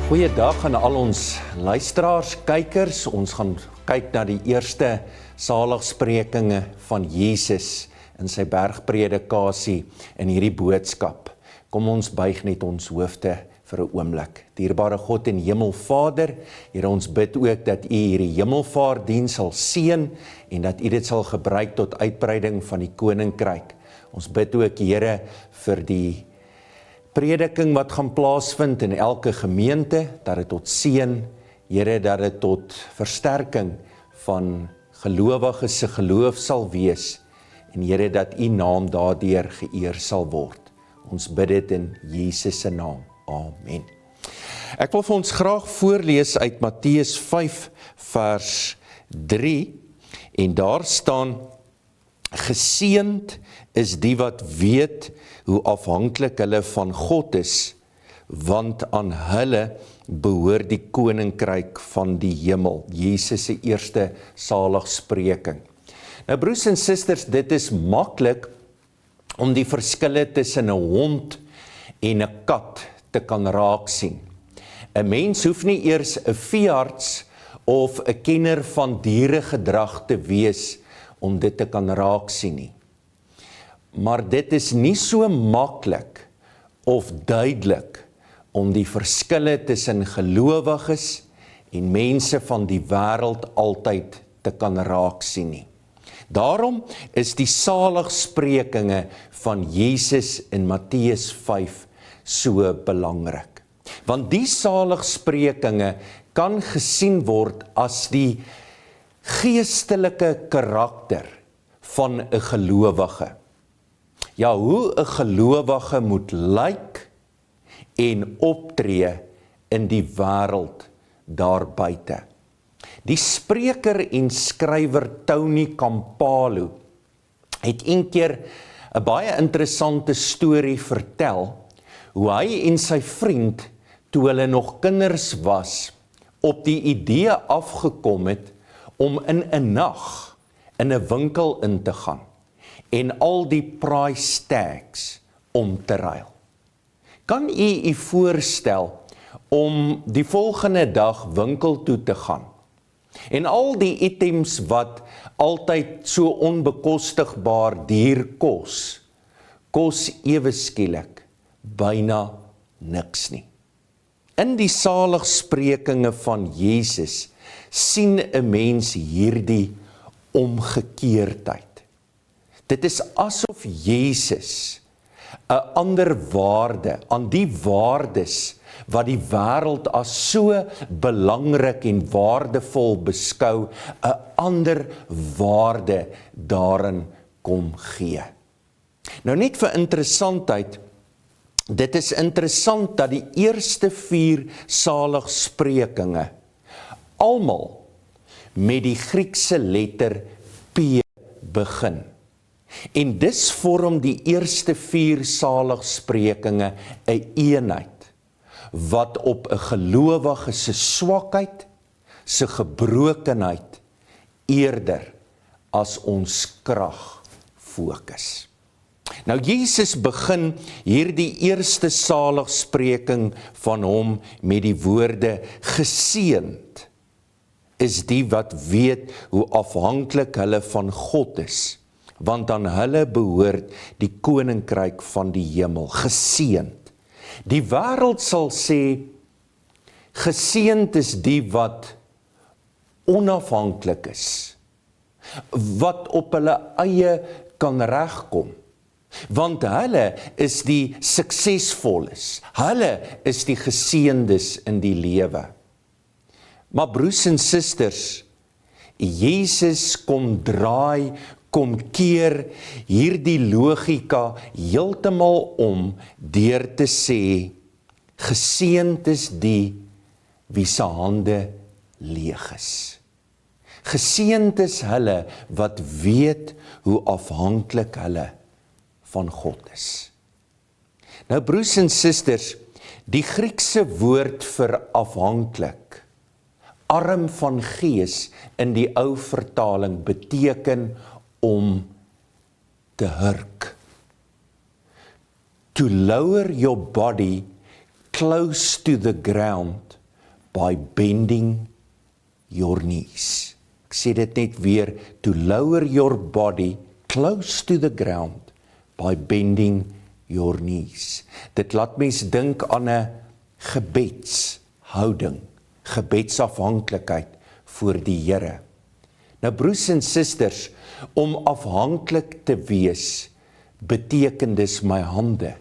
Goeiedag aan al ons luisteraars, kykers. Ons gaan kyk na die eerste saligsprekinge van Jesus in sy bergpredikasie in hierdie boodskap. Kom ons buig net ons hoofde vir 'n oomblik. Dierbare God en Hemelvader, Here, ons bid ook dat U hierdie Hemelvaartdiens sal seën en dat U dit sal gebruik tot uitbreiding van die koninkryk. Ons bid ook, Here, vir die prediking wat gaan plaasvind in elke gemeente, dat dit tot seën, Here, dat dit tot versterking van gelowiges se geloof sal wees, en Here, dat U naam daardeur geëer sal word. Ons bid dit in Jesus se naam. Amen. Ek wil vir ons graag voorlees uit Matteus 5 vers 3, en daar staan: Geseënd is die wat weet hoe afhanklik hulle van God is, want aan hulle behoort die koninkryk van die hemel. Jesus se eerste saligspreking. Nou broers en susters, dit is maklik om die verskille tussen 'n hond en 'n kat te kan raak sien. 'n Mens hoef nie eers 'n veearts of 'n kenner van dieregedrag te wees om dit te kan raak sien nie. Maar dit is nie so maklik of duidelik om die verskille tussen gelowiges en mense van die wêreld altyd te kan raak sien nie. Daarom is die saligsprekinge van Jesus in Matteus 5 so belangrik. Want die saligsprekinge kan gesien word as die geestelike karakter van 'n gelowige. Ja, hoe 'n gelowige moet lyk en optree in die wêreld daar buite. Die spreker en skrywer Tony Campolo het eendag 'n baie interessante storie vertel, hoe hy en sy vriend, toe hulle nog kinders was, op die idee afgekom het om in 'n nag in 'n winkel in te gaan en al die price tags om te ruil. Kan u voorstel om die volgende dag winkel toe te gaan en al die items wat altyd so onbekostigbaar duur kos ewe skielik byna niks nie. In die saligsprekinge van Jesus sien 'n mens hierdie omgekeerdheid. Dit is asof Jesus 'n ander waarde aan die waardes wat die wêreld as so belangrik en waardevol beskou, 'n ander waarde daarin kom gee. Nou net vir interessantheid, dit is interessant dat die eerste 4 saligsprekinge almal met die Griekse letter P begin. En dis vorm die eerste 4 saligsprekinge 'n eenheid wat op 'n gelowige se swakheid, se gebrokenheid eerder as ons krag fokus. Nou Jesus begin hierdie eerste saligspreking van hom met die woorde: Geseënd is die wat weet hoe afhanklik hulle van God is, want aan hulle behoort die koninkryk van die hemel. Geseënd. Die wêreld sal sê, geseënd is die wat onafhanklik is, wat op hulle eie kan regkom, want hulle is die suksesvolles, hulle is die geseëndes in die lewe. Maar broers en susters, Jesus kom keer hierdie logika heeltemal om deur te sê: geseënd is die wie se hande leeg is. Geseënd is hulle wat weet hoe afhanklik hulle van God is. Nou broers en susters, die Griekse woord vir afhanklik, arm van gees in die ou vertaling, beteken om te hurk. To lower your body close to the ground by bending your knees. Ek sê dit net weer, to lower your body close to the ground by bending your knees. Dit laat mens dink aan 'n gebedshouding, gebedsafhanklikheid voor die Here. Nou broers en susters, om afhanklik te wees, beteken dis my hande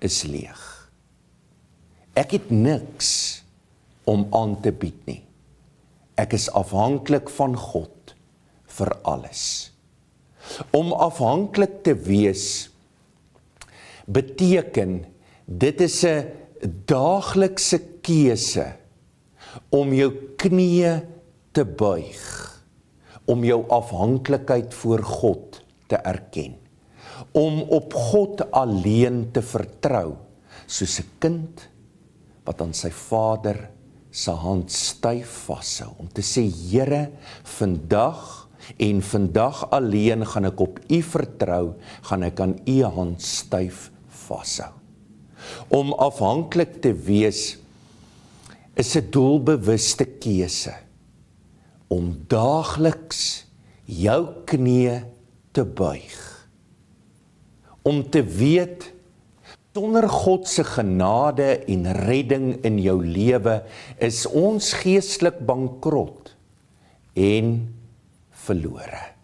is leeg. Ek het niks om aan te bied nie. Ek is afhanklik van God vir alles. Om afhanklik te wees beteken, dit is 'n daaglikse keuse om jou knieë te buig, om jou afhanklikheid voor God te erken, om op God alleen te vertrou, soos 'n kind wat aan sy vader se hand styf vashou, om te sê, Here, vandag en vandag alleen gaan ek op U vertrou, gaan ek aan U hand styf vashou. Om afhanklik te wees is 'n doelbewuste keuse, om daagliks jou knieë te buig, om te weet, sonder God se genade en redding in jou lewe, is ons geestelik bankrot en verlore.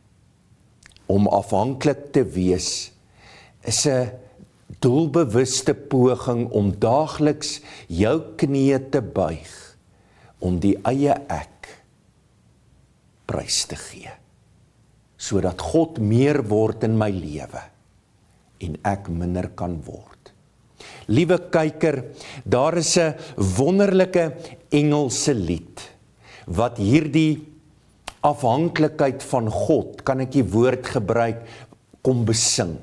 Om afhanklik te wees is 'n doelbewuste poging om daagliks jou knieë te buig, om die eie ek prys te gee, sodat God meer word in my lewe en ek minder kan word. Liewe kyker, daar is 'n wonderlike Engelse lied wat hierdie afhanklikheid van God, kan ek die woord gebruik, kom besing.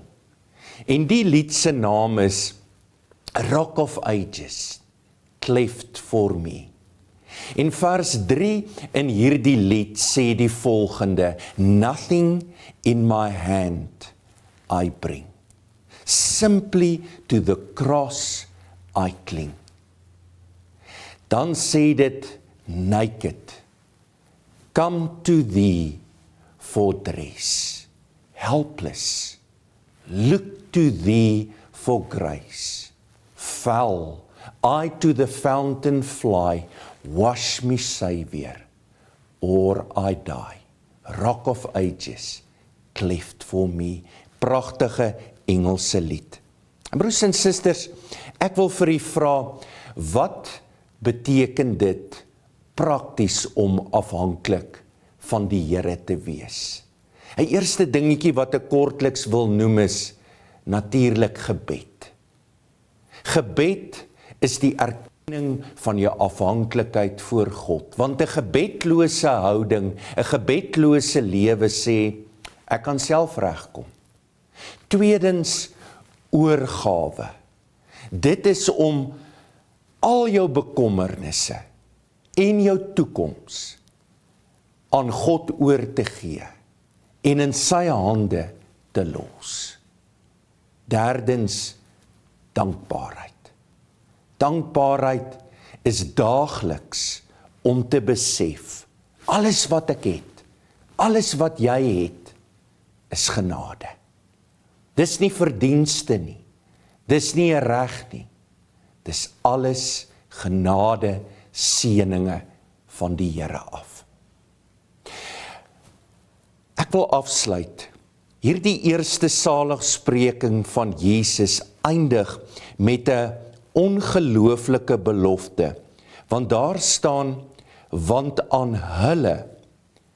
En die lied se naam is Rock of Ages, Cleft for Me. In vers 3 in hierdie lied sê die volgende, Nothing in my hand I bring, simply to the cross I cling. Dan sê dit, naked, come to thee for dress, helpless, look to thee for grace, foul, I to the fountain fly, wash me Saviour, or I die. Rock of Ages, cleft for me. Pragtige Engelse lied. Broers en susters, ek wil vir u vra, wat beteken dit prakties om afhanklik van die Here te wees? 'n Eerste dingetjie wat ek kortliks wil noem is natuurlik gebed. Gebed is die erkenning van jou afhanklikheid voor God, want 'n gebedlose houding, 'n gebedlose lewe sê, ek kan self regkom. Tweedens, oorgawe. Dit is om al jou bekommernisse en jou toekoms aan God oor te gee en in sy hande te los. Derdens, dankbaarheid. Dankbaarheid is daagliks om te besef, alles wat ek het, alles wat jy het, is genade. Dis nie verdienste nie, dis nie 'n reg nie, dis alles genade, seëninge van die Here af. Ek wil afsluit. Hierdie eerste saligspreking van Jesus eindig met 'n ongelooflike belofte, want daar staan, want aan hulle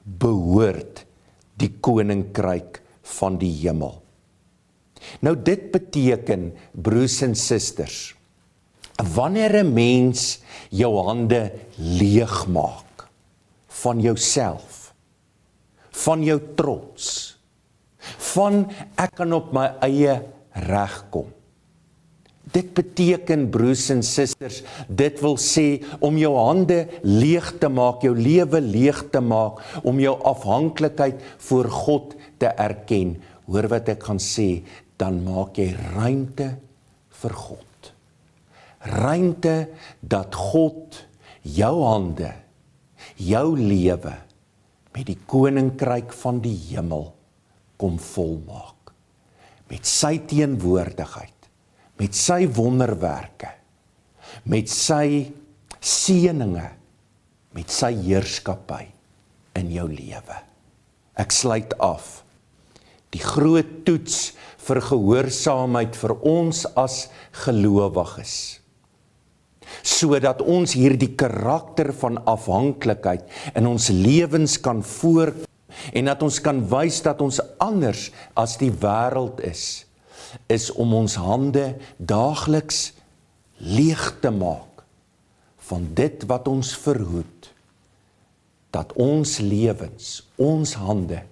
behoort die koninkryk van die hemel. Nou dit beteken, broers en susters, wanneer 'n mens jou hande leeg maak van jouself, van jou trots, van ek kan op my eie reg kom. Dit beteken, broers en susters, dit wil sê om jou hande leeg te maak, jou lewe leeg te maak, om jou afhanklikheid voor God te erken. Hoor wat ek gaan sê, dan maak jy ruimte vir God. ruimte dat God jou hande, jou lewe met die koninkryk van die hemel kom volmaak. Met sy teenwoordigheid, met sy wonderwerke, met sy seëninge, met sy heerskappy in jou lewe. Ek sluit af. Die groot toets vir gehoorsaamheid vir ons as gelowiges, sodat ons hierdie karakter van afhanklikheid in ons lewens kan voorkom en dat ons kan wys dat ons anders as die wêreld is om ons hande daagliks leeg te maak van dit wat ons verhoed, dat ons lewens, ons hande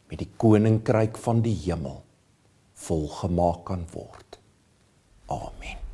met die koninkryk van die hemel volgemaak kan word. Amen.